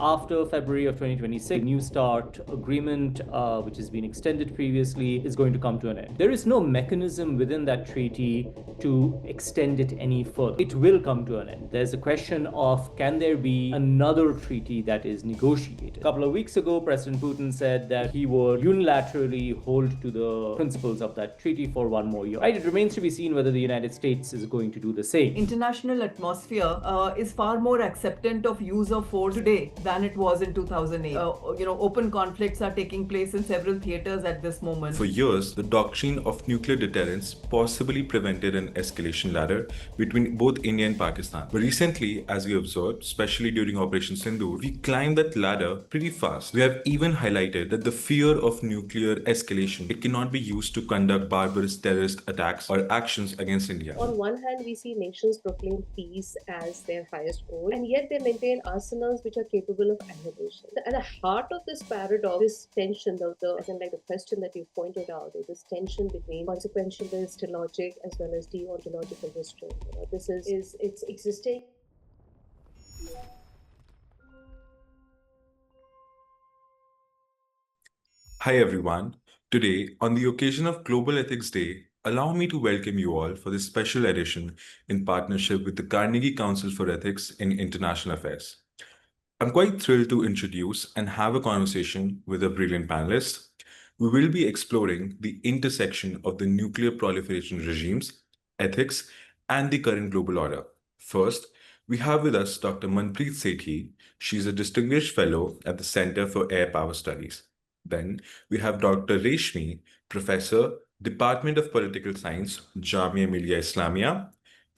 After February of 2026, the New START agreement, which has been extended previously, is going to come to an end. There is no mechanism within that treaty to extend it any further. It will come to an end. There's a question of, can there be another treaty that is negotiated? A couple of weeks ago, President Putin said that he would unilaterally hold to the principles of that treaty for one more year. Right? It remains to be seen whether the United States is going to do the same. International atmosphere is far more acceptant of use of force today than it was in 2008. Open conflicts are taking place in several theaters at this moment. For years, the doctrine of nuclear deterrence possibly prevented an escalation ladder between both India and Pakistan. But recently, as we observed, especially during Operation Sindoor, we climbed that ladder pretty fast. We have even highlighted that the fear of nuclear escalation, it cannot be used to conduct barbarous terrorist attacks or actions against India. On one hand, we see nations proclaim peace as their highest goal, and yet they maintain arsenals which are capable of annihilation. At the heart of this paradox, this tension, the question that you pointed out, is this tension between consequentialist logic as well as deontological restraint. This is it's existing. Hi everyone. Today, on the occasion of Global Ethics Day, allow me to welcome you all for this special edition in partnership with the Carnegie Council for Ethics in International Affairs. I'm quite thrilled to introduce and have a conversation with a brilliant panelist. We will be exploring the intersection of the nuclear proliferation regimes, ethics, and the current global order. First, we have with us Dr. Manpreet Sethi. She's a distinguished fellow at the Center for Air Power Studies. Then we have Dr. Reshmi, Professor, Department of Political Science, Jamia Millia Islamia.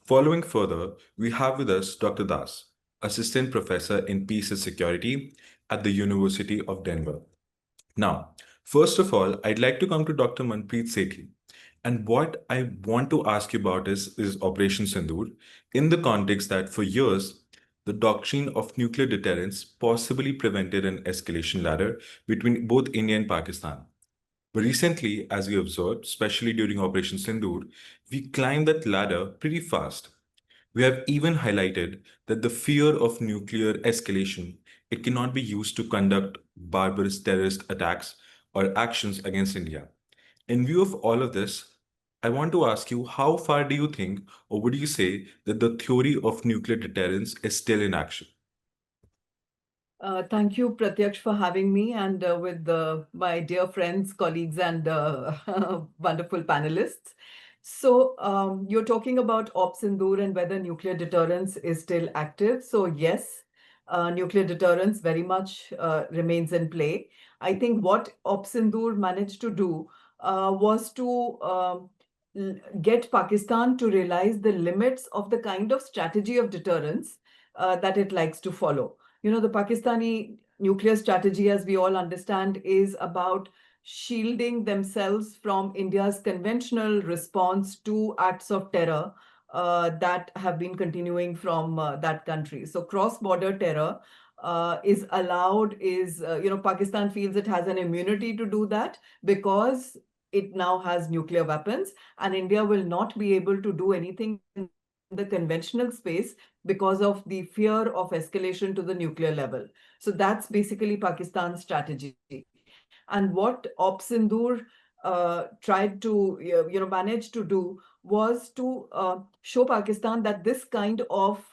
Following further, we have with us Dr. Das, Assistant Professor in Peace and Security at the University of Denver. Now, first of all, I'd like to come to Dr. Manpreet Sethi. And what I want to ask you about is Operation Sindoor, in the context that for years, the doctrine of nuclear deterrence possibly prevented an escalation ladder between both India and Pakistan. But recently, as we observed, especially during Operation Sindoor, we climbed that ladder pretty fast. We have even highlighted that the fear of nuclear escalation, it cannot be used to conduct barbarous terrorist attacks or actions against India. In view of all of this, I want to ask you, how far do you think, or would you say that the theory of nuclear deterrence is still in action? Thank you, Pratyaksh, for having me, and with my dear friends, colleagues, and wonderful panelists. So you're talking about Op Sindoor and whether nuclear deterrence is still active. So yes, nuclear deterrence very much remains in play. I think what Op Sindoor managed to do was to get Pakistan to realize the limits of the kind of strategy of deterrence that it likes to follow. The Pakistani nuclear strategy, as we all understand, is about shielding themselves from India's conventional response to acts of terror that have been continuing from that country. So cross-border terror is allowed, Pakistan feels it has an immunity to do that because it now has nuclear weapons, and India will not be able to do anything in the conventional space because of the fear of escalation to the nuclear level. So that's basically Pakistan's strategy. And what Op Sindoor tried to, manage to do was to show Pakistan that this kind of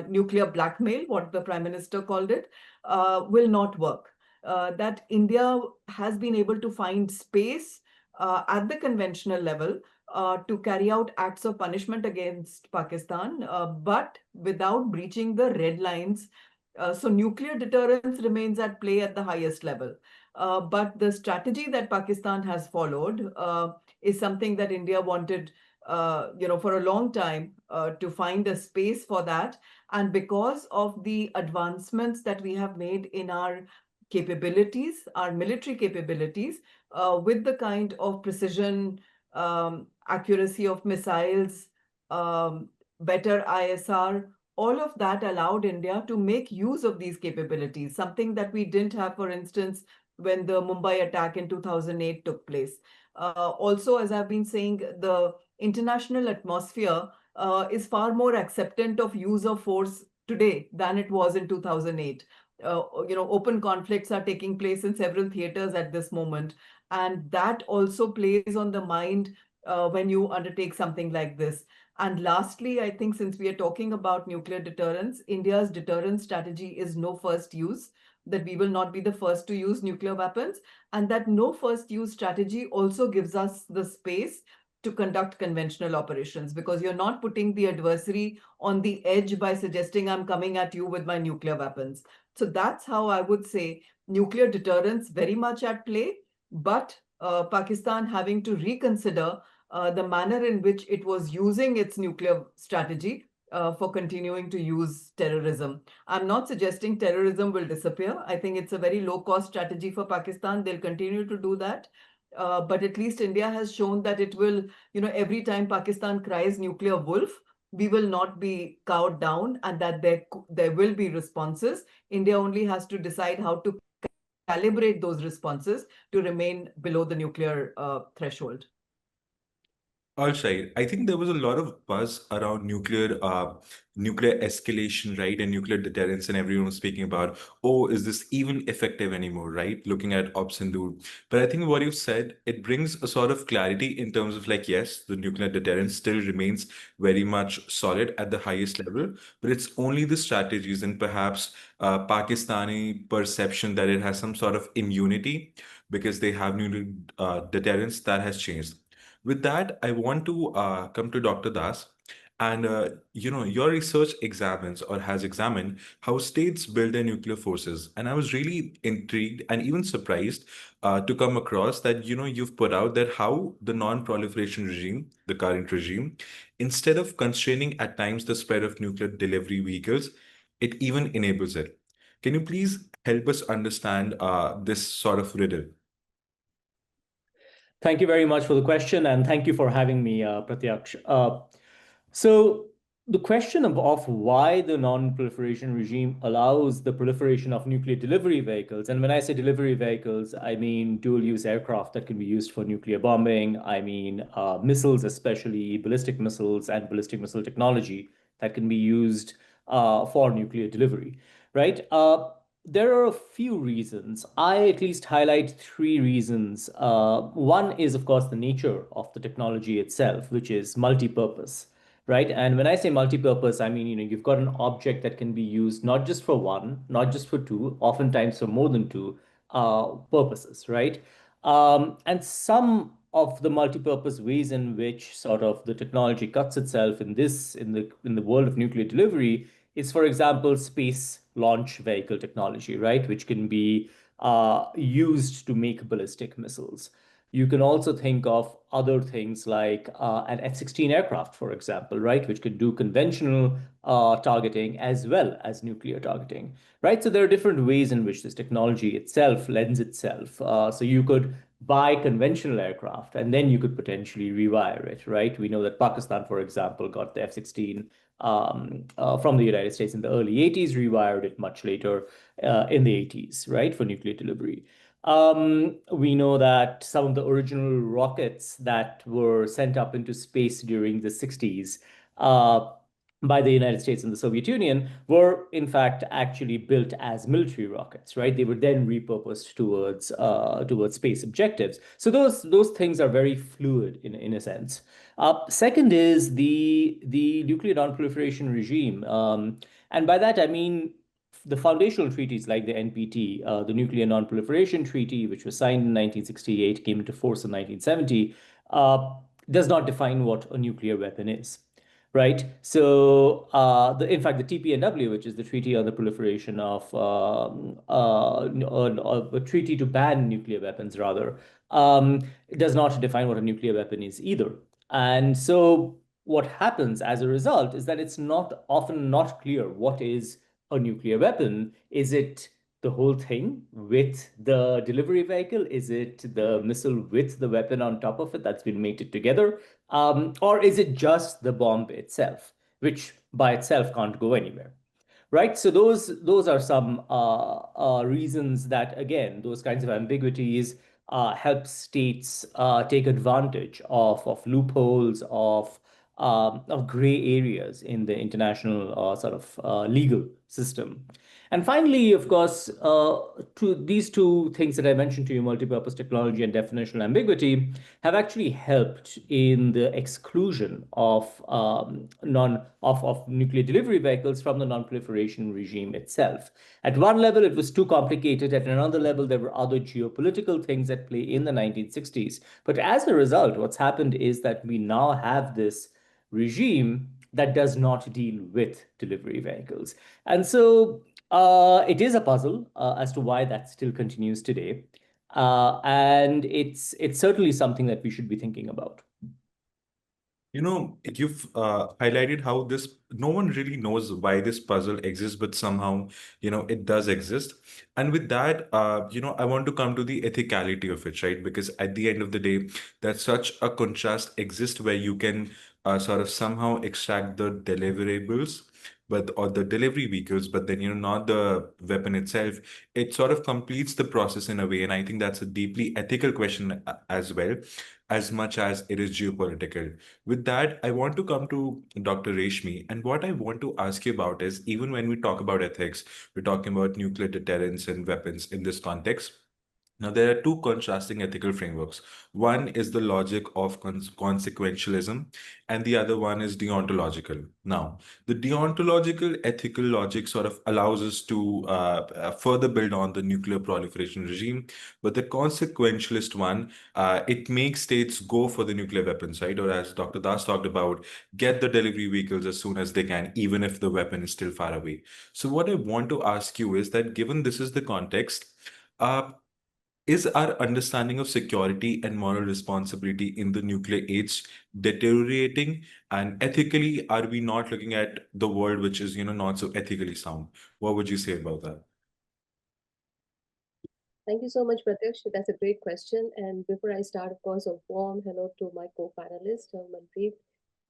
nuclear blackmail, what the Prime Minister called it, will not work. That India has been able to find space at the conventional level to carry out acts of punishment against Pakistan, but without breaching the red lines. So nuclear deterrence remains at play at the highest level. But the strategy that Pakistan has followed is something that India wanted, for a long time to find a space for that. And because of the advancements that we have made in our capabilities, our military capabilities, with the kind of precision, accuracy of missiles, better ISR, all of that allowed India to make use of these capabilities, something that we didn't have, for instance, when the Mumbai attack in 2008 took place. Also, as I've been saying, the international atmosphere is far more acceptant of use of force today than it was in 2008. open conflicts are taking place in several theaters at this moment. And that also plays on the mind when you undertake something like this. And lastly, I think since we are talking about nuclear deterrence, India's deterrence strategy is no first use, that we will not be the first to use nuclear weapons. And that no first use strategy also gives us the space to conduct conventional operations, because you're not putting the adversary on the edge by suggesting I'm coming at you with my nuclear weapons. So that's how I would say nuclear deterrence very much at play, but Pakistan having to reconsider the manner in which it was using its nuclear strategy for continuing to use terrorism. I'm not suggesting terrorism will disappear. I think it's a very low-cost strategy for Pakistan. They'll continue to do that. But at least India has shown that it will, every time Pakistan cries nuclear wolf, we will not be cowed down, and that there will be responses. India only has to decide how to calibrate those responses to remain below the nuclear threshold. Right. I think there was a lot of buzz around nuclear escalation, right, and nuclear deterrence, and everyone was speaking about, oh, is this even effective anymore, right? Looking at Sindoor. But I think what you've said, it brings a sort of clarity in terms of like, yes, the nuclear deterrence still remains very much solid at the highest level, but it's only the strategies and perhaps Pakistani perception that it has some sort of immunity because they have nuclear deterrence that has changed. With that, I want to come to Dr. Das. And your research examines or has examined how states build their nuclear forces. And I was really intrigued and even surprised to come across that, you've put out that how the non-proliferation regime, the current regime, instead of constraining at times the spread of nuclear delivery vehicles, it even enables it. Can you please help us understand this sort of riddle? Thank you very much for the question, and thank you for having me, Pratyaksh. So the question of why the non-proliferation regime allows the proliferation of nuclear delivery vehicles, and when I say delivery vehicles, I mean dual-use aircraft that can be used for nuclear bombing. I mean missiles, especially ballistic missiles and ballistic missile technology that can be used for nuclear delivery, right? There are a few reasons. I at least highlight three reasons. One is, of course, the nature of the technology itself, which is multi-purpose, right? And when I say multi-purpose, I mean, you've got an object that can be used not just for one, not just for two, oftentimes for more than two purposes, right? And some of the multi-purpose ways in which sort of the technology cuts itself in the world of nuclear delivery is, for example, space launch vehicle technology, right, which can be used to make ballistic missiles. You can also think of other things like an F-16 aircraft, for example, right, which could do conventional targeting as well as nuclear targeting, right? So there are different ways in which this technology itself lends itself. So you could buy conventional aircraft and then you could potentially rewire it, right? We know that Pakistan, for example, got the F-16 from the United States in the early 80s, rewired it much later in the 80s, right, for nuclear delivery. We know that some of the original rockets that were sent up into space during the 60s by the United States and the Soviet Union were, in fact, actually built as military rockets, right? They were then repurposed towards space objectives. So those things are very fluid in a sense. Second is the nuclear non-proliferation regime, and by that I mean the foundational treaties like the NPT, the Nuclear Non-Proliferation Treaty, which was signed in 1968, came into force in 1970, does not define what a nuclear weapon is, right? So, in fact, the TPNW, which is the Treaty on the Proliferation of a treaty to ban nuclear weapons, rather, does not define what a nuclear weapon is either. And so, what happens as a result is that it's often not clear what is a nuclear weapon. Is it the whole thing with the delivery vehicle? Is it the missile with the weapon on top of it that's been mated together? Or is it just the bomb itself, which by itself can't go anywhere? Right. So those are some reasons that, again, those kinds of ambiguities help states take advantage of loopholes of gray areas in the international sort of legal system. And finally, of course, to these two things that I mentioned to you, multi-purpose technology and definitional ambiguity, have actually helped in the exclusion of nuclear delivery vehicles from the non-proliferation regime itself. At one level, it was too complicated. At another level, there were other geopolitical things at play in the 1960s. But as a result, what's happened is that we now have this regime that does not deal with delivery vehicles. And so it is a puzzle as to why that still continues today. And it's certainly something that we should be thinking about. You know, you've highlighted how no one really knows why this puzzle exists, but somehow, it does exist. And with that, I want to come to the ethicality of it, right? Because at the end of the day, that such a contrast exists where you can sort of somehow extract the deliverables, or the delivery vehicles, but then, not the weapon itself. It sort of completes the process in a way. And I think that's a deeply ethical question as well, as much as it is geopolitical. With that, I want to come to Dr. Reshmi. And what I want to ask you about is, even when we talk about ethics, we're talking about nuclear deterrence and weapons in this context. Now, there are two contrasting ethical frameworks. One is the logic of consequentialism, and the other one is deontological. Now, the deontological ethical logic sort of allows us to further build on the nuclear proliferation regime, but the consequentialist one, it makes states go for the nuclear weapons, right? Or as Dr. Das talked about, get the delivery vehicles as soon as they can, even if the weapon is still far away. So, what I want to ask you is that, given this is the context, uh, is our understanding of security and moral responsibility in the nuclear age deteriorating? And ethically, are we not looking at the world which is, not so ethically sound? What would you say about that? Thank you so much, Pratyaksh. That's a great question. And before I start, of course, a warm hello to my co-panelists, Manpreet,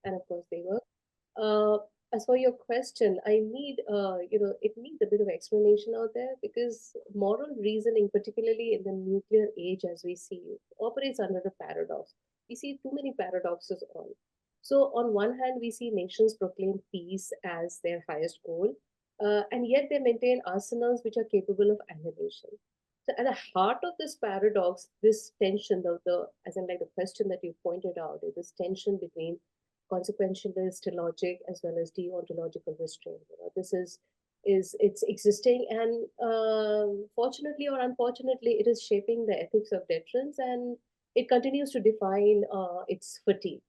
and of course, Debak. Uh, as for your question, it needs a bit of explanation out there because moral reasoning, particularly in the nuclear age as we see it, operates under a paradox. We see too many paradoxes on. So, on one hand, we see nations proclaim peace as their highest goal, and yet they maintain arsenals which are capable of annihilation. So, at the heart of this paradox, this tension, as in like the question that you pointed out, is this tension between consequentialist logic as well as deontological restraint. This is it's existing, and fortunately or unfortunately, it is shaping the ethics of deterrence, and it continues to define its fatigue.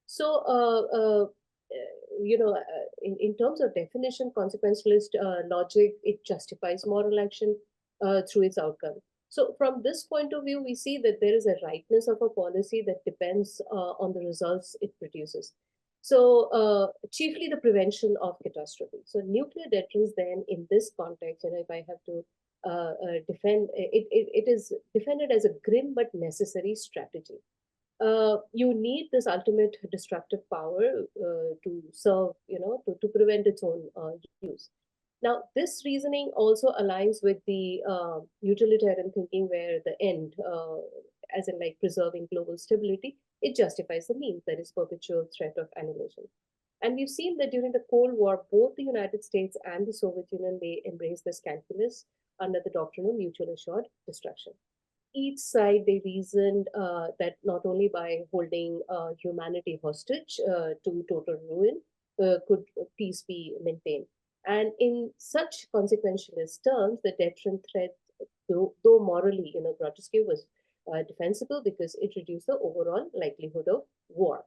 So, in terms of definition, consequentialist logic, it justifies moral action through its outcome. So, from this point of view, we see that there is a rightness of a policy that depends on the results it produces. So, chiefly the prevention of catastrophe. So, nuclear deterrence, then, in this context, and if I have to defend it is defended as a grim but necessary strategy. You need this ultimate destructive power to serve, to prevent its own use. Now, this reasoning also aligns with the utilitarian thinking where the end, as in like preserving global stability, it justifies the means, that is perpetual threat of annihilation. And we've seen that during the Cold War, both the United States and the Soviet Union, they embraced this calculus under the doctrine of mutual assured destruction. Each side, they reasoned that not only by holding humanity hostage to total ruin could peace be maintained. And in such consequentialist terms, the deterrent threat, though morally, grotesque, was defensible because it reduced the overall likelihood of war.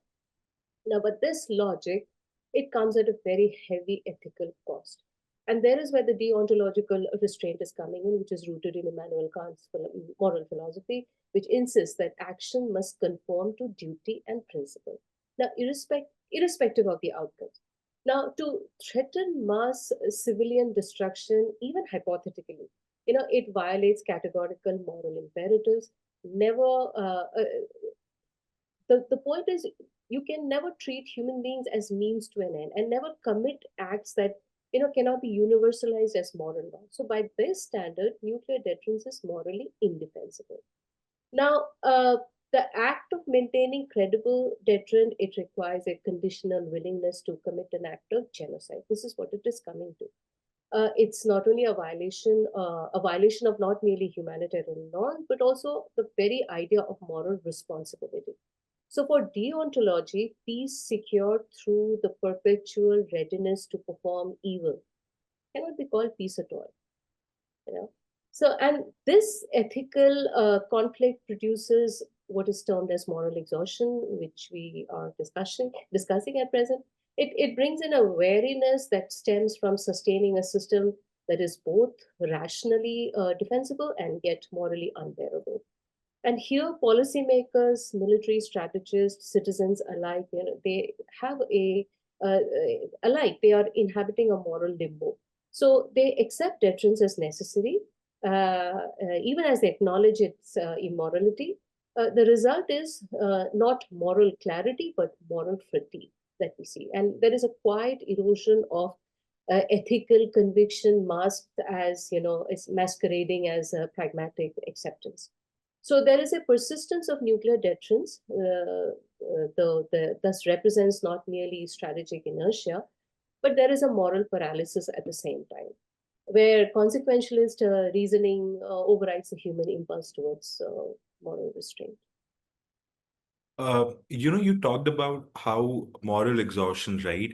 Now, but this logic, it comes at a very heavy ethical cost. And there is where the deontological restraint is coming in, which is rooted in Immanuel Kant's moral philosophy, which insists that action must conform to duty and principle. Now, irrespective of the outcomes. Now, to threaten mass civilian destruction, even hypothetically, it violates categorical moral imperatives. Never, the point is, you can never treat human beings as means to an end and never commit acts that cannot be universalized as moral law. So by this standard, nuclear deterrence is morally indefensible. Now, the act of maintaining credible deterrent, it requires a conditional willingness to commit an act of genocide. This is what it is coming to. it's not only a violation of not merely humanitarian norms, but also the very idea of moral responsibility. So for deontology, peace secured through the perpetual readiness to perform evil cannot be called peace at all. You know? So, and this ethical conflict produces what is termed as moral exhaustion, which we are discussing at present. It brings in a wariness that stems from sustaining a system that is both rationally defensible and yet morally unbearable. And here, policymakers, military strategists, citizens alike, they have alike, they are inhabiting a moral limbo. So they accept deterrence as necessary, even as they acknowledge its immorality. The result is not moral clarity, but moral fatigue that we see. And there is a quiet erosion of ethical conviction masked as, is masquerading as a pragmatic acceptance. So there is a persistence of nuclear deterrence, thus represents not merely strategic inertia, but there is a moral paralysis at the same time, where consequentialist reasoning overrides the human impulse towards moral restraint. You talked about how moral exhaustion, right?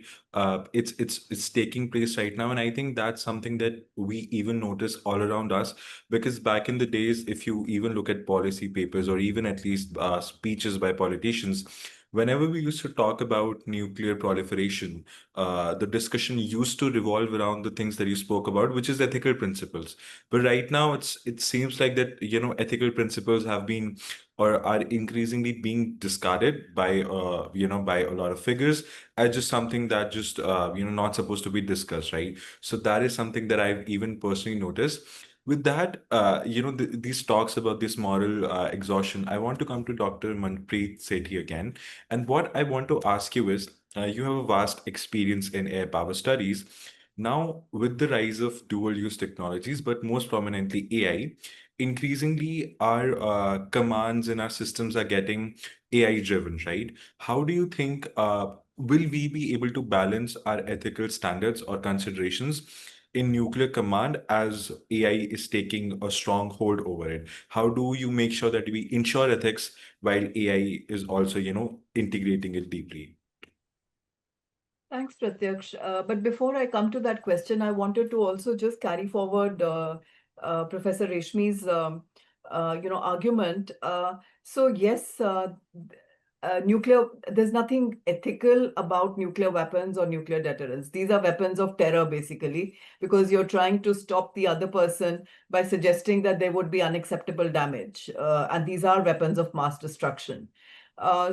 It's taking place right now, and I think that's something that we even notice all around us. Because back in the days, if you even look at policy papers or even at least speeches by politicians, whenever we used to talk about nuclear proliferation, the discussion used to revolve around the things that you spoke about, which is ethical principles. But right now, it seems like that ethical principles have been or are increasingly being discarded by by a lot of figures as just something that just not supposed to be discussed, right? So that is something that I've even personally noticed. With that, these talks about this moral exhaustion, I want to come to Dr. Manpreet Sethi again. And what I want to ask you is, you have a vast experience in air power studies. Now, with the rise of dual use technologies, but most prominently AI, increasingly our commands and our systems are getting AI driven, right? How do you think will we be able to balance our ethical standards or considerations in nuclear command as AI is taking a strong hold over it? How do you make sure that we ensure ethics while AI is also, integrating it deeply? Thanks, Pratyaksh. But before I come to that question, I wanted to also just carry forward Professor Reshmi's argument. So yes, nuclear. There's nothing ethical about nuclear weapons or nuclear deterrence. These are weapons of terror, basically, because you're trying to stop the other person by suggesting that there would be unacceptable damage, and these are weapons of mass destruction.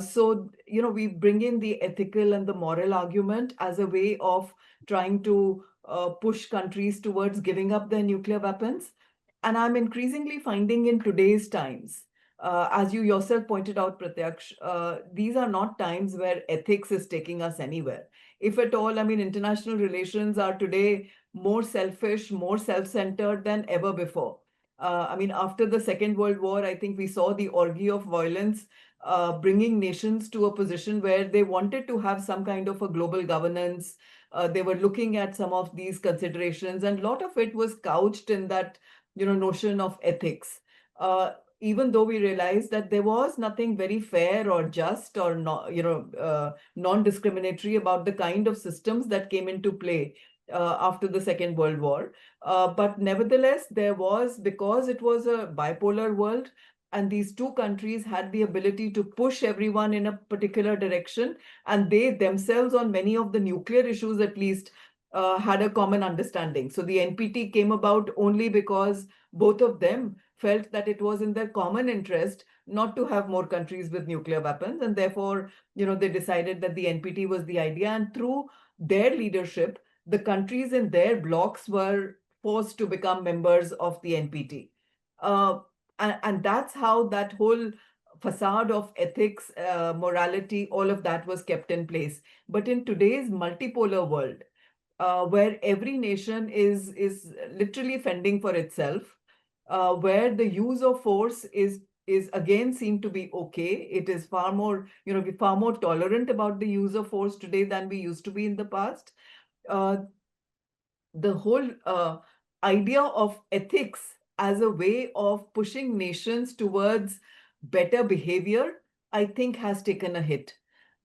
So, we bring in the ethical and the moral argument as a way of trying to push countries towards giving up their nuclear weapons. And I'm increasingly finding in today's times, as you yourself pointed out, Pratyaksh, these are not times where ethics is taking us anywhere. If at all, I mean, international relations are today more selfish, more self-centered than ever before. I mean, after the Second World War, I think we saw the orgy of violence bringing nations to a position where they wanted to have some kind of a global governance. They were looking at some of these considerations, and a lot of it was couched in that, notion of ethics. Even though we realized that there was nothing very fair or just or not, non-discriminatory about the kind of systems that came into play after the Second World War. But nevertheless, there was, because it was a bipolar world, and these two countries had the ability to push everyone in a particular direction, and they themselves, on many of the nuclear issues at least, had a common understanding. So the NPT came about only because both of them felt that it was in their common interest not to have more countries with nuclear weapons, and therefore, they decided that the NPT was the idea, and through their leadership, the countries in their blocs were forced to become members of the NPT. And that's how that whole facade of ethics, morality, all of that was kept in place. But in today's multipolar world, where every nation is literally fending for itself, where the use of force is again seen to be okay. It is far more, we're far more tolerant about the use of force today than we used to be in the past. Uh, the whole idea of ethics as a way of pushing nations towards better behavior, I think has taken a hit.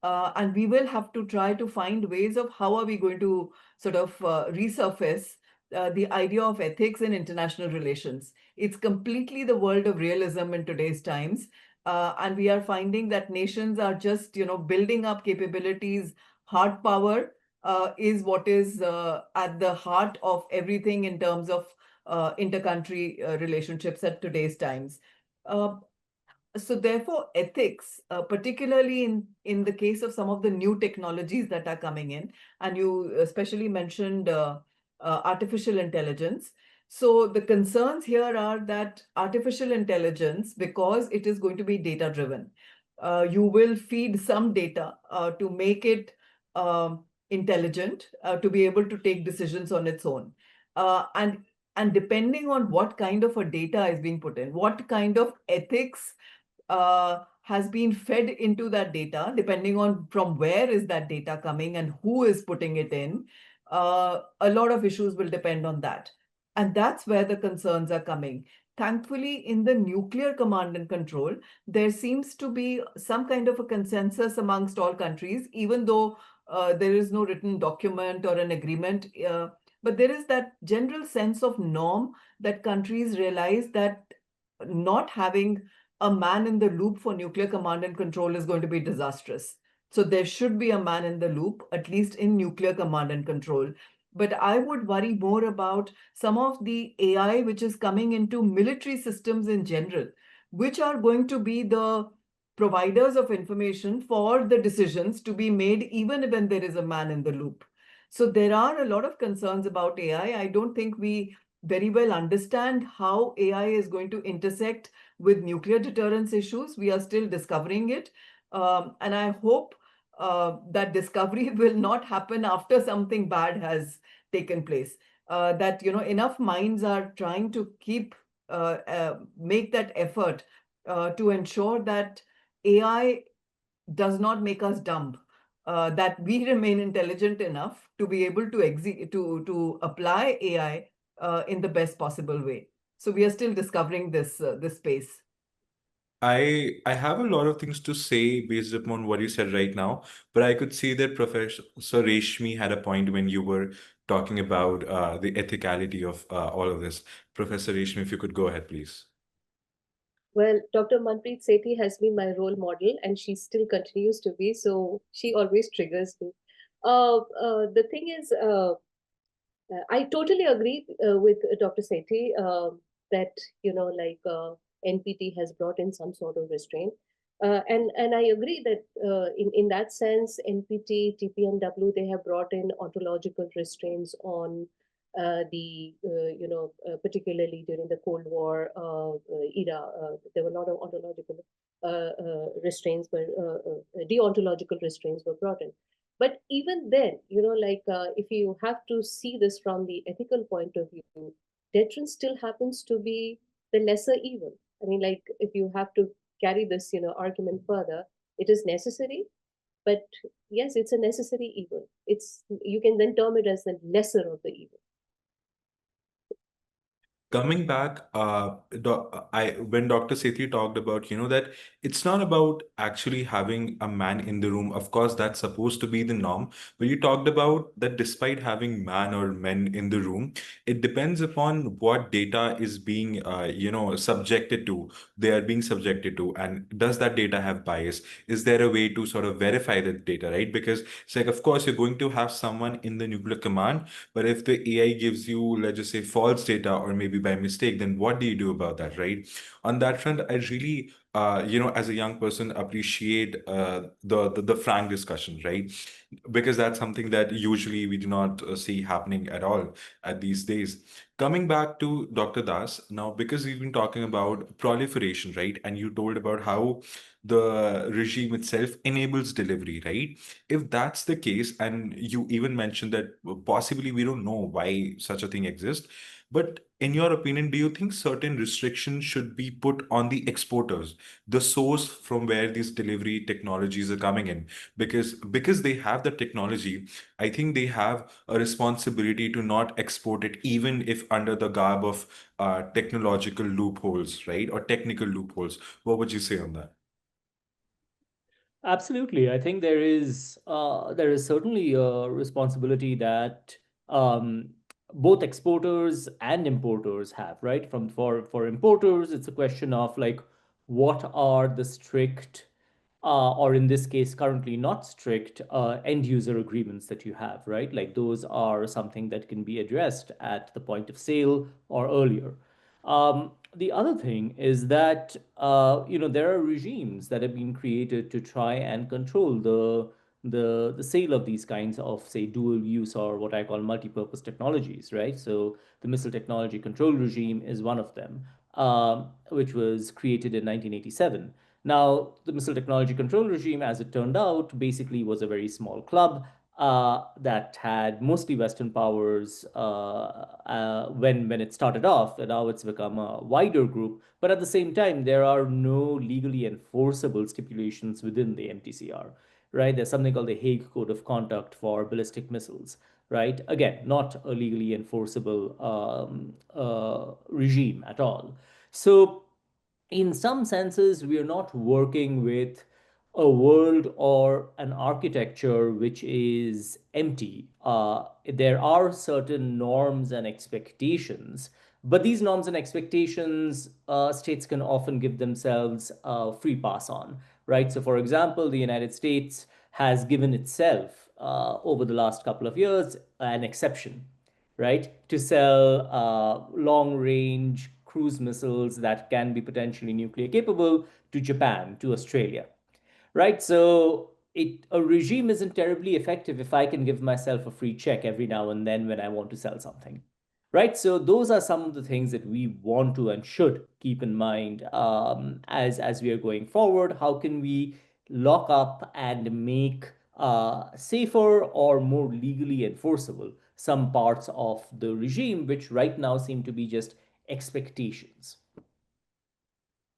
And we will have to try to find ways of how are we going to sort of resurface the idea of ethics in international relations. It's completely the world of realism in today's times. And we are finding that nations are just, building up capabilities, hard power, is what is at the heart of everything in terms of intercountry relationships at today's times. Uh, so therefore, ethics, particularly in the case of some of the new technologies that are coming in, and you especially mentioned artificial intelligence. So the concerns here are that artificial intelligence, because it is going to be data driven, you will feed some data to make it intelligent, to be able to take decisions on its own. And depending on what kind of a data is being put in, what kind of ethics has been fed into that data, depending on from where is that data coming and who is putting it in, a lot of issues will depend on that. And that's where the concerns are coming. Thankfully, in the nuclear command and control, there seems to be some kind of a consensus amongst all countries, even though there is no written document or an agreement. But there is that general sense of norm that countries realize that not having a man in the loop for nuclear command and control is going to be disastrous. So there should be a man in the loop, at least in nuclear command and control. But I would worry more about some of the AI which is coming into military systems in general, which are going to be the providers of information for the decisions to be made, even when there is a man in the loop. So there are a lot of concerns about AI. I don't think we very well understand how AI is going to intersect with nuclear deterrence issues. We are still discovering it. And I hope that discovery will not happen after something bad has taken place. That, enough minds are trying to make that effort to ensure that AI does not make us dumb. That we remain intelligent enough to be able to apply AI in the best possible way. So we are still discovering this space. I have a lot of things to say based upon what you said right now, but I could see that Professor Reshmi had a point when you were talking about the ethicality of all of this. Professor Reshmi, if you could go ahead, please. Well, Dr. Manpreet Sethi has been my role model, and she still continues to be. So she always triggers me. The thing is, I totally agree with Dr. Sethi that NPT has brought in some sort of restraint, and I agree that in that sense, NPT, TPNW, they have brought in ontological restraints on particularly during the Cold War era. There were a lot of ontological restraints, but deontological restraints were brought in. But even then, if you have to see this from the ethical point of view, deterrence still happens to be the lesser evil. I mean, like, if you have to carry this argument further, it is necessary, but yes, it's a necessary evil. It's, you can then term it as the lesser of the evil. Coming back, when Dr. Sethi talked about, that it's not about actually having a man in the room. Of course, that's supposed to be the norm. But you talked about that despite having man or men in the room, it depends upon what data is being, subjected to. They are being subjected to, and does that data have bias? Is there a way to sort of verify that data, right? Because it's like, of course, you're going to have someone in the nuclear command, but if the AI gives you, let's just say, false data or maybe by mistake, then what do you do about that, right? On that front, I really, as a young person, appreciate the frank discussion, right? Because that's something that usually we do not see happening at all at these days. Coming back to Dr. Das, now, because we've been talking about proliferation, right? And you told about how the regime itself enables delivery, right? If that's the case, and you even mentioned that possibly we don't know why such a thing exists, But in your opinion, do you think certain restrictions should be put on the exporters, the source from where these delivery technologies are coming in? Because they have the technology, I think they have a responsibility to not export it, even if under the garb of technological loopholes, right? Or technical loopholes. What would you say on that? Absolutely. I think there is certainly a responsibility that um, both exporters and importers have, right? For importers, it's a question of like what are the strict or in this case, currently not strict end user agreements that you have, right? Like those are something that can be addressed at the point of sale or earlier. The other thing is that there are regimes that have been created to try and control the sale of these kinds of, say, dual use or what I call multi-purpose technologies, right? So the missile technology control regime is one of them, which was created in 1987. Now, the missile technology control regime, as it turned out, basically was a very small club that had mostly Western powers when it started off, and now it's become a wider group. But at the same time, there are no legally enforceable stipulations within the MTCR, right? There's something called the Hague Code of Conduct for ballistic missiles, right? Again, not a legally enforceable regime at all. So in some senses, we are not working with a world or an architecture which is empty. There are certain norms and expectations, but these norms and expectations, states can often give themselves a free pass on, right? So, for example, the United States has given itself over the last couple of years an exception, right, to sell long range cruise missiles that can be potentially nuclear capable to Japan, to Australia, right? So a regime isn't terribly effective if I can give myself a free check every now and then when I want to sell something, right? So those are some of the things that we want to and should keep in mind as we are going forward. How can we lock up and make safer or more legally enforceable some parts of the regime, which right now seem to be just expectations?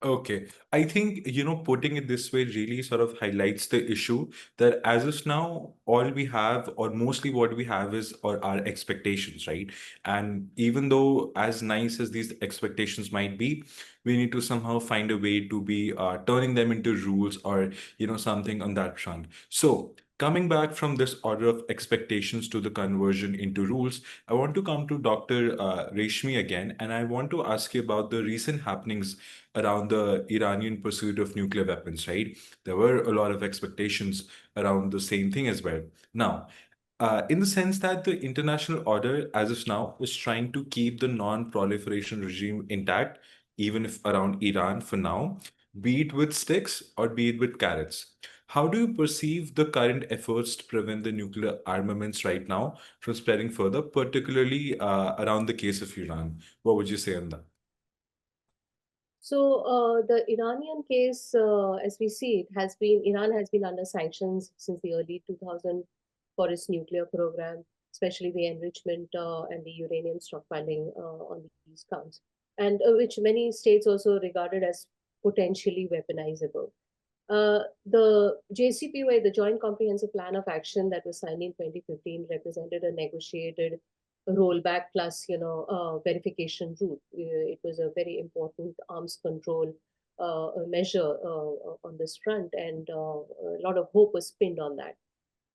Okay. I think, putting it this way really sort of highlights the issue that as of now, all we have, or mostly what we have, is or our expectations, right? And even though as nice as these expectations might be, we need to somehow find a way to be turning them into rules or, something on that front. So coming back from this order of expectations to the conversion into rules, I want to come to Dr. Reshmi again, and I want to ask you about the recent happenings around the Iranian pursuit of nuclear weapons, right? There were a lot of expectations around the same thing as well. Now, in the sense that the international order, as of now, is trying to keep the non-proliferation regime intact, even if around Iran for now, be it with sticks or be it with carrots. How do you perceive the current efforts to prevent the nuclear armaments right now from spreading further, particularly around the case of Iran? What would you say on that? So the Iranian case, as we see it, Iran has been under sanctions since the early 2000 for its nuclear program, especially the enrichment and the uranium stockpiling on these counts, and which many states also regarded as potentially weaponizable. The JCPOA, the Joint Comprehensive Plan of Action that was signed in 2015, represented a negotiated rollback plus, verification route. It was a very important arms control measure on this front, and a lot of hope was pinned on that.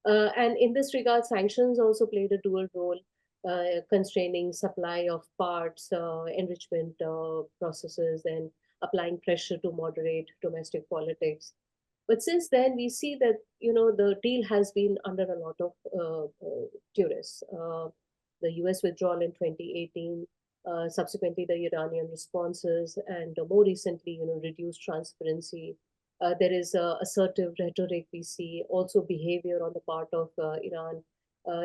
And in this regard, sanctions also played a dual role, constraining supply of parts, enrichment processes, and applying pressure to moderate domestic politics. But since then, we see that the deal has been under a lot of duress. The U.S. withdrawal in 2018, subsequently the Iranian responses, and more recently, reduced transparency. There is assertive rhetoric we see, also behavior on the part of Iran,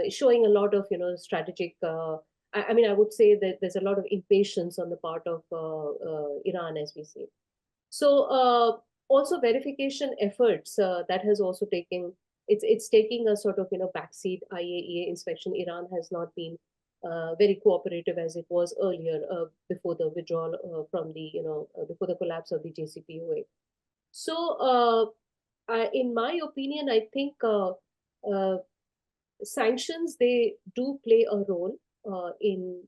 showing a lot of strategic. I mean, I would say that there's a lot of impatience on the part of Iran, as we see. So also verification efforts that has also taken it's taking a sort of backseat. IAEA inspection. Iran has not been very cooperative as it was earlier before the withdrawal from the, before the collapse of the JCPOA. So, in my opinion, I think uh, sanctions, they do play a role in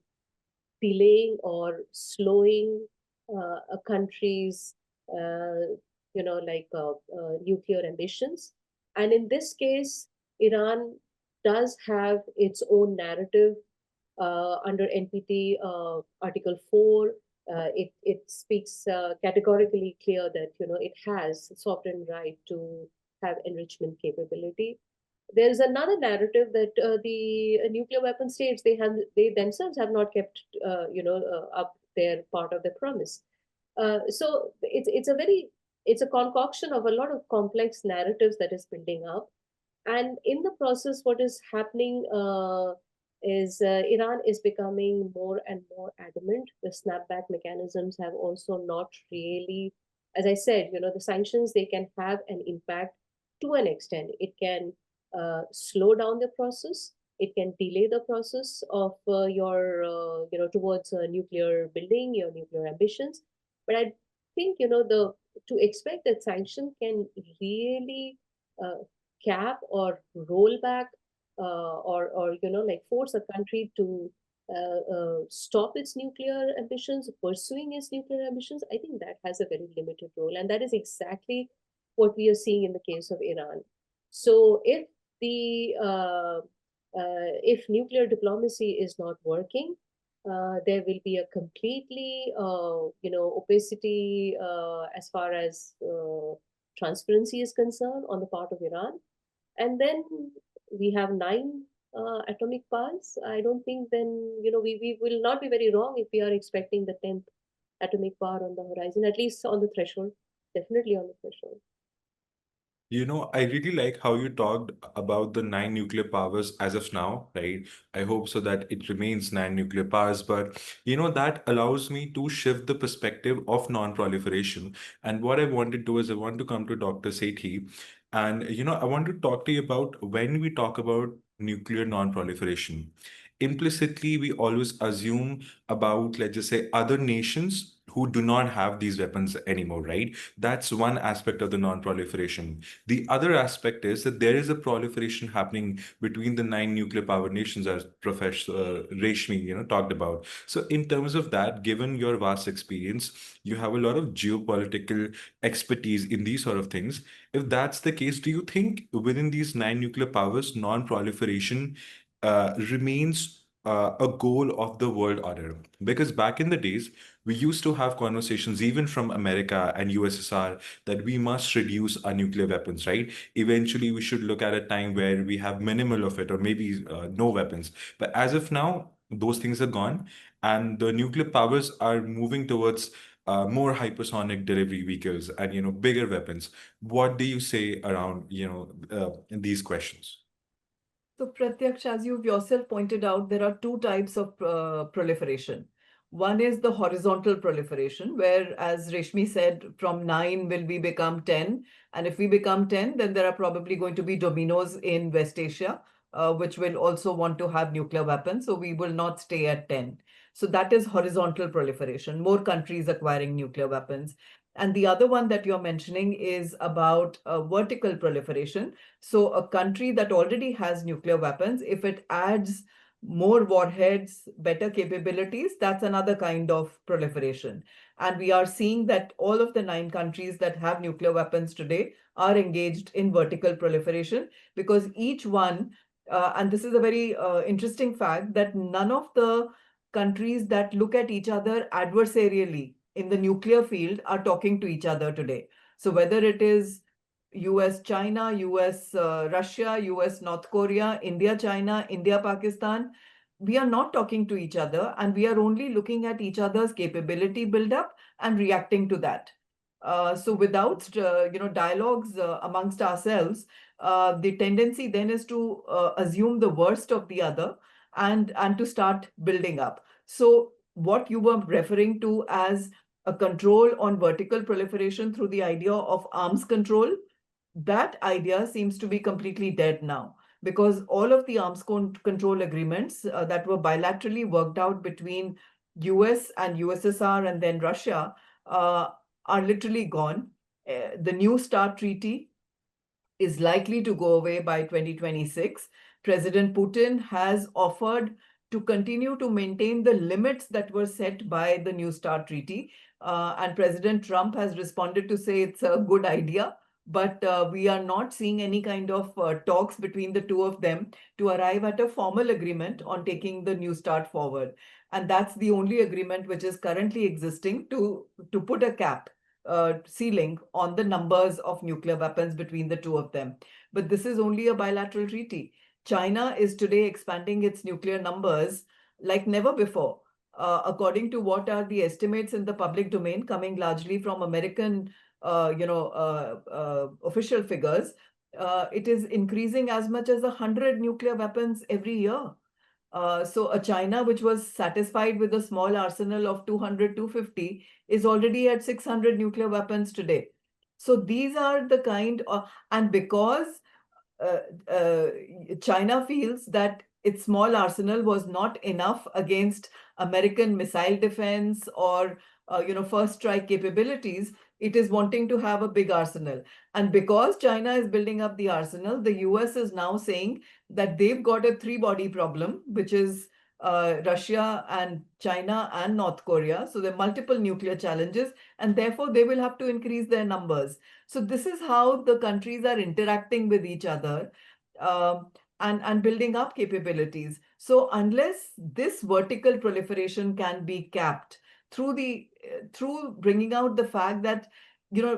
delaying or slowing a country's, nuclear ambitions. And in this case, Iran does have its own narrative under NPT Article 4. It speaks categorically clear that it has sovereign right to have enrichment capability. There's another narrative that the nuclear weapon states, they themselves have not kept up their part of the promise. So it's a concoction of a lot of complex narratives that is building up, and in the process, what is happening is Iran is becoming more and more adamant. The snapback mechanisms have also not really, as I said, the sanctions, they can have an impact to an extent. It can slow down the process. It can delay the process of towards nuclear building, your nuclear ambitions. But I think, to expect that sanction can really cap or roll back or like force a country to stop its nuclear ambitions, pursuing its nuclear ambitions, I think that has a very limited role, and that is exactly what we are seeing in the case of Iran. So if nuclear diplomacy is not working, there will be a completely opacity as far as transparency is concerned on the part of Iran. And then we have 9 atomic powers. I don't think then, we will not be very wrong if we are expecting the 10th atomic power on the horizon, at least on the threshold, definitely on the threshold. I really like how you talked about the 9 nuclear powers as of now, right? I hope so that it remains 9 nuclear powers, but that allows me to shift the perspective of non-proliferation. And what I want to do is I want to come to Dr. Sethi, and I want to talk to you about when we talk about nuclear non-proliferation. Implicitly, we always assume about, let's just say, other nations who do not have these weapons anymore, right? That's one aspect of the non-proliferation. The other aspect is that there is a proliferation happening between the 9 nuclear power nations, as Professor Reshmi, talked about. So, in terms of that, given your vast experience, you have a lot of geopolitical expertise in these sort of things. If that's the case, do you think within these 9 nuclear powers, non-proliferation remains a goal of the world order? Because back in the days, we used to have conversations, even from America and USSR, that we must reduce our nuclear weapons, right? Eventually, we should look at a time where we have minimal of it or maybe no weapons. But as of now, those things are gone, and the nuclear powers are moving towards more hypersonic delivery vehicles and bigger weapons. What do you say around these questions? So, Pratyaksh, as you've yourself pointed out, there are 2 types of proliferation. One is the horizontal proliferation, where, as Reshmi said, from 9 will we become 10. And if we become 10, then there are probably going to be dominoes in West Asia, which will also want to have nuclear weapons. So we will not stay at 10. So that is horizontal proliferation, more countries acquiring nuclear weapons. And the other one that you're mentioning is about vertical proliferation. So a country that already has nuclear weapons, if it adds more warheads, better capabilities, that's another kind of proliferation. And we are seeing that all of the 9 countries that have nuclear weapons today are engaged in vertical proliferation, because each one, and this is a very interesting fact, that none of the countries that look at each other adversarially in the nuclear field are talking to each other today. So whether it is US China, US Russia, US North Korea, India China, India Pakistan, we are not talking to each other, and we are only looking at each other's capability buildup and reacting to that. So without dialogues amongst ourselves, the tendency then is to assume the worst of the other and to start building up. So what you were referring to as a control on vertical proliferation through the idea of arms control, that idea seems to be completely dead now. because all of the arms control agreements that were bilaterally worked out between US and USSR and then Russia are literally gone. The New START treaty is likely to go away by 2026. President Putin has offered to continue to maintain the limits that were set by the New START treaty. And President Trump has responded to say it's a good idea, but we are not seeing any kind of talks between the two of them to arrive at a formal agreement on taking the New START forward. And that's the only agreement which is currently existing to put a cap ceiling on the numbers of nuclear weapons between the two of them. But this is only a bilateral treaty. China is today expanding its nuclear numbers like never before. According to what are the estimates in the public domain, coming largely from American, official figures, it is increasing as much as 100 nuclear weapons every year. So a China which was satisfied with a small arsenal of 200, 250 is already at 600 nuclear weapons today. So these are the kind of, and because uh, uh, China feels that its small arsenal was not enough against American missile defense or first strike capabilities, it is wanting to have a big arsenal. And because China is building up the arsenal, the US is now saying that they've got a three-body problem, which is Russia and China and North Korea. So there are multiple nuclear challenges, and therefore they will have to increase their numbers. So this is how the countries are interacting with each other and building up capabilities. So unless this vertical proliferation can be capped through bringing out the fact that,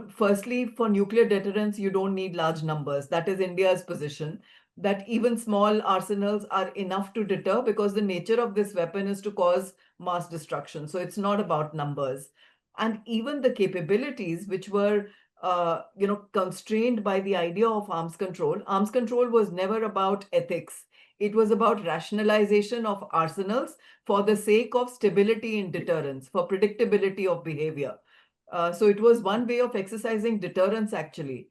firstly, for nuclear deterrence, you don't need large numbers. That is India's position, that even small arsenals are enough to deter because the nature of this weapon is to cause mass destruction. So it's not about numbers. And even the capabilities which were constrained by the idea of arms control. Arms control was never about ethics. It was about rationalization of arsenals for the sake of stability in deterrence, for predictability of behavior. So it was one way of exercising deterrence, actually.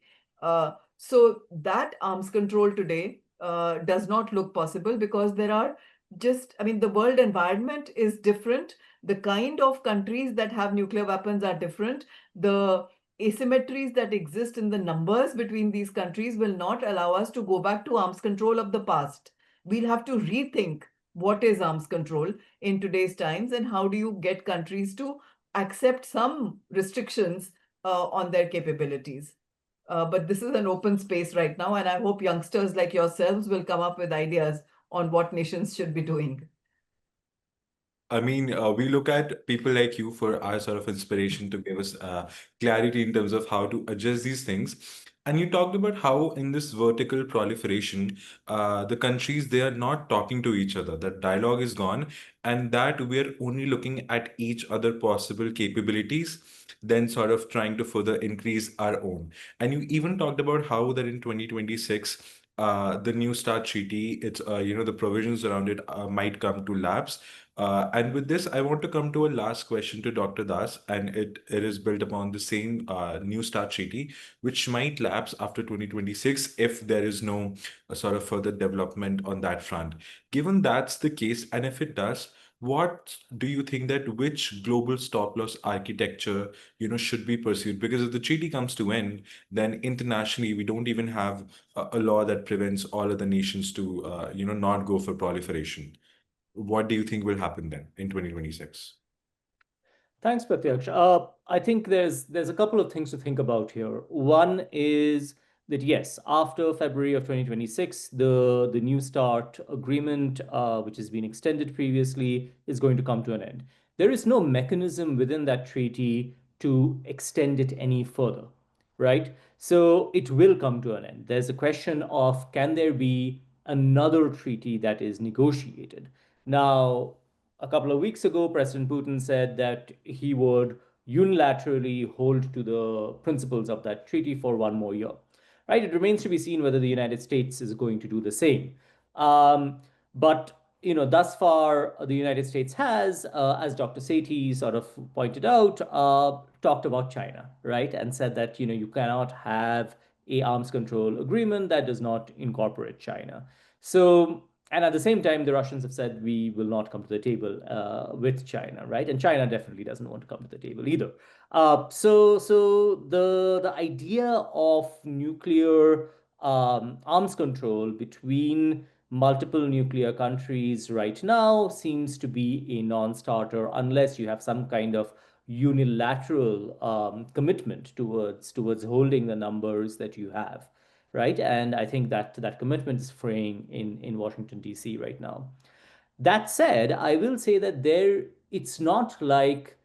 So that arms control today does not look possible because there are the world environment is different. The kind of countries that have nuclear weapons are different. The asymmetries that exist in the numbers between these countries will not allow us to go back to arms control of the past. We'll have to rethink what is arms control in today's times and how do you get countries to accept some restrictions on their capabilities. But this is an open space right now, and I hope youngsters like yourselves will come up with ideas on what nations should be doing. I mean, we look at people like you for our sort of inspiration to give us clarity in terms of how to adjust these things. And you talked about how in this vertical proliferation, the countries, they are not talking to each other. That dialogue is gone, and that we're only looking at each other possible capabilities, then sort of trying to further increase our own. And you even talked about how that in 2026, the New START Treaty, the provisions around it might come to lapse. And with this, I want to come to a last question to Dr. Das, and it is built upon the same New START Treaty, which might lapse after 2026 if there is no sort of further development on that front. Given that's the case, and if it does, what do you think that which global stop loss architecture should be pursued? Because if the treaty comes to end, then internationally we don't even have a law that prevents all other nations to not go for proliferation. What do you think will happen then in 2026? Thanks, Pratyaksh. I think there's a couple of things to think about here. One is that yes, after February of 2026, the New START agreement, which has been extended previously, is going to come to an end. There is no mechanism within that treaty to extend it any further, right? So it will come to an end. There's a question of can there be another treaty that is negotiated? Now, a couple of weeks ago, President Putin said that he would unilaterally hold to the principles of that treaty for one more year. Right? It remains to be seen whether the United States is going to do the same. But thus far, the United States has, as Dr. Sethi sort of pointed out, talked about China, right, and said that you cannot have a arms control agreement that does not incorporate China. So, and at the same time, the Russians have said we will not come to the table with China, right? And China definitely doesn't want to come to the table either. So the idea of nuclear arms control between multiple nuclear countries right now seems to be a non-starter unless you have some kind of unilateral commitment towards holding the numbers that you have, right? And I think that commitment is fraying in Washington D.C. right now. That said, I will say that it's not like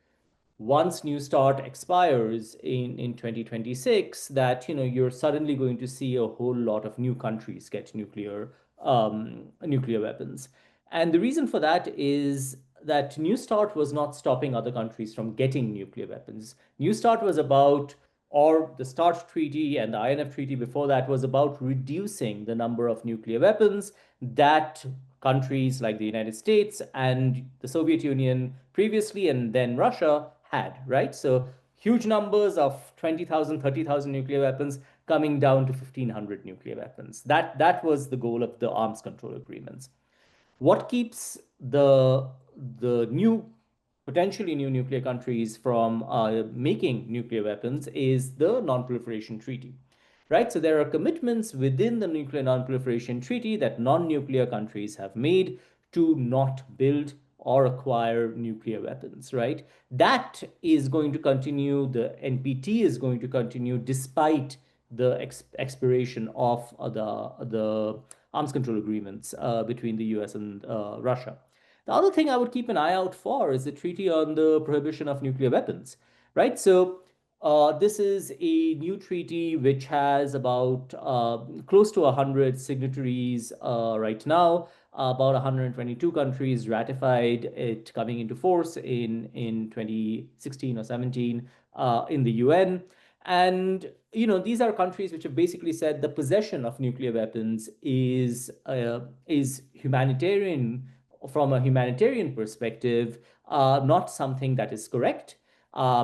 once New START expires in 2026, that you're suddenly going to see a whole lot of new countries get nuclear weapons. And the reason for that is that New START was not stopping other countries from getting nuclear weapons. New START was about, or the START Treaty and the INF Treaty before that was about reducing the number of nuclear weapons that countries like the United States and the Soviet Union previously, and then Russia had, right? So huge numbers of 20,000, 30,000 nuclear weapons coming down to 1,500 nuclear weapons. That was the goal of the arms control agreements. What keeps the new potentially new nuclear countries from making nuclear weapons is the Non-Proliferation Treaty, right? So there are commitments within the Nuclear Non-Proliferation Treaty that non-nuclear countries have made to not build or acquire nuclear weapons, right? That is going to continue. The NPT is going to continue despite the expiration of the arms control agreements between the US and Russia. The other thing I would keep an eye out for is the Treaty on the Prohibition of Nuclear Weapons, right? So this is a new treaty which has about close to 100 signatories right now. About 122 countries ratified it coming into force in 2016 or 17 in the UN. And these are countries which have basically said the possession of nuclear weapons is humanitarian, from a humanitarian perspective, not something that is correct,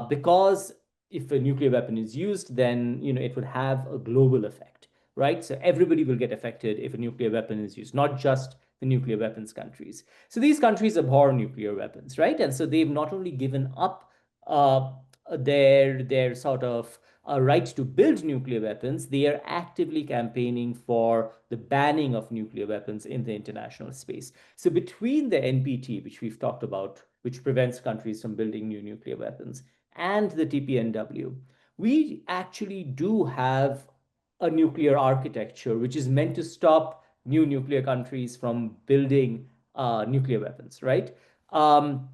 because if a nuclear weapon is used, then it would have a global effect, right? So everybody will get affected if a nuclear weapon is used, not just the nuclear weapons countries. So these countries abhor nuclear weapons, right? And so they've not only given up uh, their sort of right to build nuclear weapons, they are actively campaigning for the banning of nuclear weapons in the international space. So between the NPT, which we've talked about, which prevents countries from building new nuclear weapons, and the TPNW, we actually do have a nuclear architecture which is meant to stop new nuclear countries from building nuclear weapons, right? Um,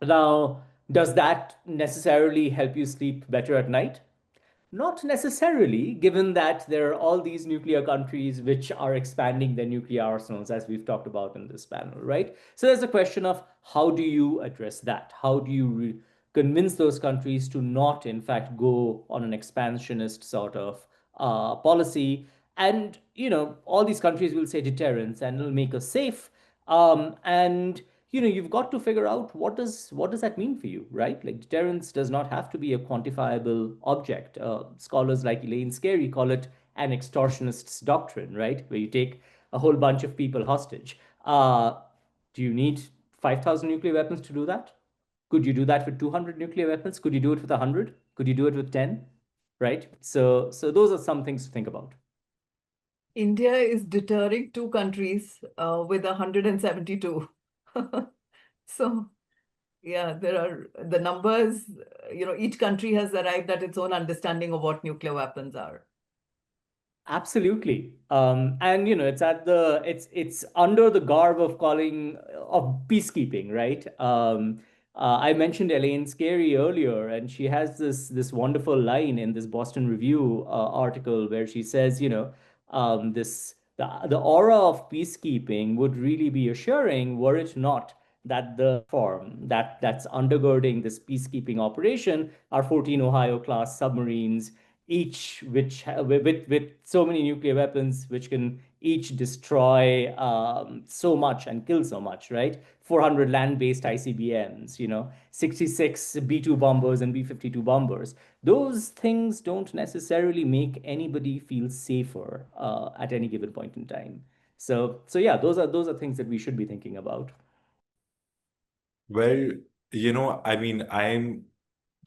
Now, does that necessarily help you sleep better at night? Not necessarily, given that there are all these nuclear countries which are expanding their nuclear arsenals, as we've talked about in this panel, right? So there's a question of how do you address that? How do you convince those countries to not, in fact, go on an expansionist sort of policy? And, all these countries will say deterrence and it'll make us safe. And you've got to figure out what does that mean for you, right? Like deterrence does not have to be a quantifiable object. Scholars like Elaine Scarry call it an extortionist's doctrine, right? Where you take a whole bunch of people hostage. Do you need 5,000 nuclear weapons to do that? Could you do that with 200 nuclear weapons? Could you do it with 100? Could you do it with 10? Right? So those are some things to think about. India is deterring two countries with 172. So, yeah, there are the numbers, each country has arrived at its own understanding of what nuclear weapons are. Absolutely. And it's under the garb of calling of peacekeeping, right? I mentioned Elaine Scarry earlier, and she has this wonderful line in this Boston Review article where she says, this the aura of peacekeeping would really be assuring were it not that the form that's undergirding this peacekeeping operation are 14 Ohio class submarines, each with so many nuclear weapons which can each destroy so much and kill so much, right? 400 land-based ICBMs, 66 B-2 bombers and B-52 bombers. Those things don't necessarily make anybody feel safer at any given point in time. So yeah, those are things that we should be thinking about. Well, I mean, I'm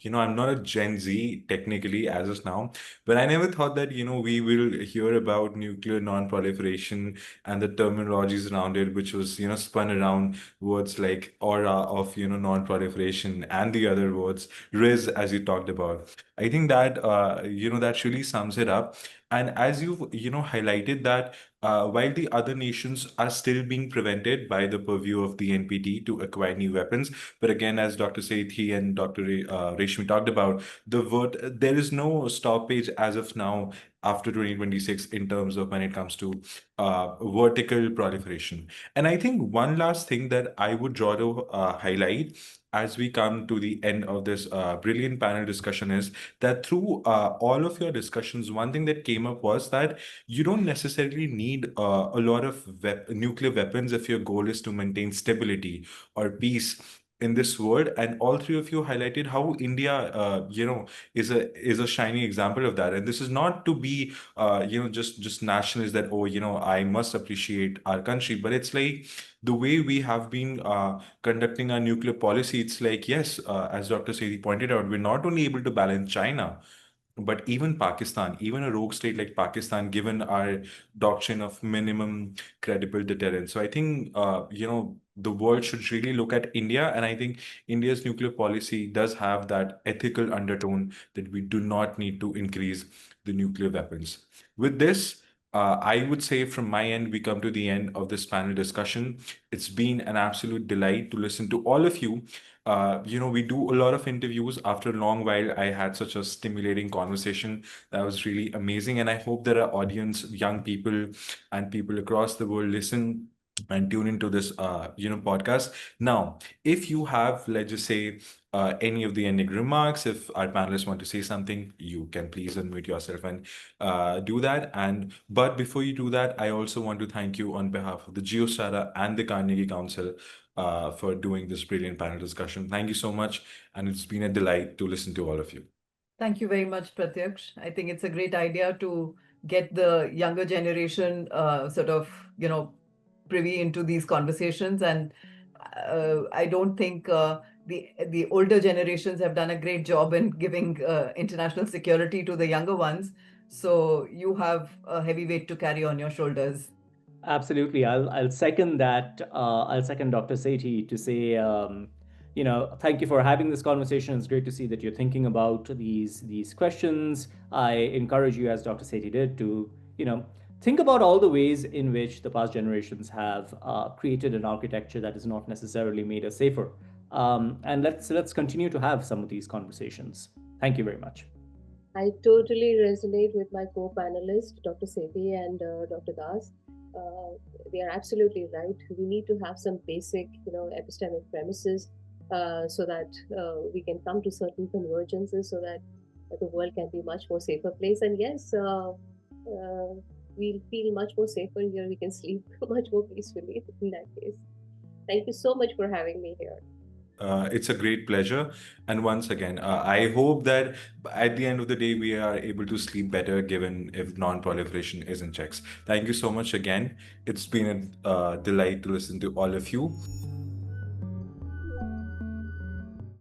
not a Gen Z technically as of now, but I never thought that, we will hear about nuclear non-proliferation and the terminologies around it, which was, spun around words like aura of, non-proliferation and the other words, RIS, as you talked about. I think that, that really sums it up. And as you've, highlighted that while the other nations are still being prevented by the purview of the NPT to acquire new weapons, but again, as Dr. Sethi and Dr. Reshmi talked about, there is no stoppage as of now after 2026 in terms of when it comes to vertical proliferation. And I think one last thing that I would draw to highlight as we come to the end of this brilliant panel discussion is that through all of your discussions, one thing that came up was that you don't necessarily need a lot of nuclear weapons if your goal is to maintain stability or peace in this world. And all three of you highlighted how India, is a shining example of that. And this is not to be, just nationalist that, oh, I must appreciate our country, but it's like the way we have been conducting our nuclear policy. It's like, yes, as Dr. Sethi pointed out, we're not only able to balance China, but even Pakistan, even a rogue state like Pakistan, given our doctrine of minimum credible deterrence. So I think, the world should really look at India. And I think India's nuclear policy does have that ethical undertone that we do not need to increase the nuclear weapons. With this, I would say from my end, we come to the end of this panel discussion. It's been an absolute delight to listen to all of you. We do a lot of interviews. After a long while, I had such a stimulating conversation that was really amazing. And I hope that our audience, young people and people across the world, listen and tune into this, podcast. Now, if you have, let's just say, any of the ending remarks, if our panelists want to say something, you can please unmute yourself and do that. But before you do that, I also want to thank you on behalf of the Geostrata and the Carnegie Council for doing this brilliant panel discussion. Thank you so much, and it's been a delight to listen to all of you. Thank you very much, Pratyaksh. I think it's a great idea to get the younger generation sort of, privy into these conversations. And I don't think the older generations have done a great job in giving international security to the younger ones. So you have a heavy weight to carry on your shoulders. Absolutely, I'll second that. I'll second Dr. Sethi to say, thank you for having this conversation. It's great to see that you're thinking about these questions. I encourage you, as Dr. Sethi did, to think about all the ways in which the past generations have created an architecture that has not necessarily made us safer. And let's continue to have some of these conversations. Thank you very much. I totally resonate with my co-panelists, Dr. Sethi and Dr. Das. They are absolutely right. We need to have some basic, epistemic premises so that we can come to certain convergences so that the world can be much more safer place. And yes, we'll feel much more safer here. We can sleep much more peacefully in that case. Thank you so much for having me here. It's a great pleasure. And once again, I hope that at the end of the day, we are able to sleep better given if non-proliferation is in checks. Thank you so much again. It's been a delight to listen to all of you.